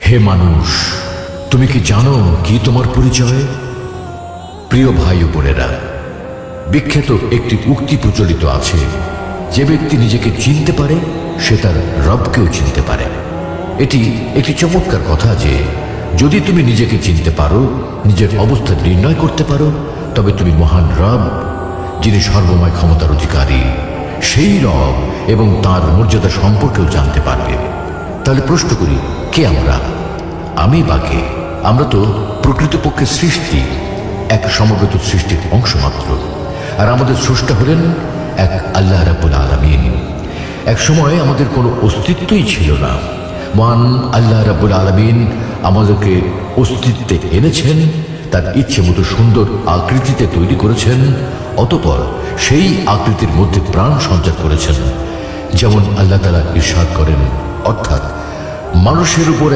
হে মানুষ, তুমি কি জানো কি তোমার পরিচয়? প্রিয় ভাই ও বোনেরা, বিখ্যাত একটি উক্তি প্রচলিত আছে, যে ব্যক্তি নিজেকে চিনতে পারে সে তার রবকেও চিনতে পারে। এটি একটি চমৎকার কথা যে যদি তুমি নিজেকে চিনতে পারো, নিজের অবস্থা নির্ণয় করতে পারো, তবে তুমি মহান রব, যিনি সর্বময় ক্ষমতার অধিকারী, সেই রব এবং তার মর্যাদা সম্পর্কেও জানতে পারবে। তাহলে প্রশ্ন করি, কে আমরা? আমি বা কে? আমরা তো প্রকৃতপক্ষে সৃষ্টি, এক সমবেত সৃষ্টির অংশ মাত্র। আর আমাদের স্রষ্টা হলেন এক আল্লাহ রাব্বুল আলামিন। এক সময় আমাদের কোনো অস্তিত্বই ছিল না। মহান আল্লাহ রাব্বুল আলামিন আমাদেরকে অস্তিত্বে এনেছেন, তার ইচ্ছে মতো সুন্দর আকৃতিতে তৈরি করেছেন, অতঃপর সেই আকৃতির মধ্যে প্রাণ সঞ্চার করেছেন। যেমন আল্লাহ তাআলা ইরশাদ করেন, অর্থাৎ মানুষের উপর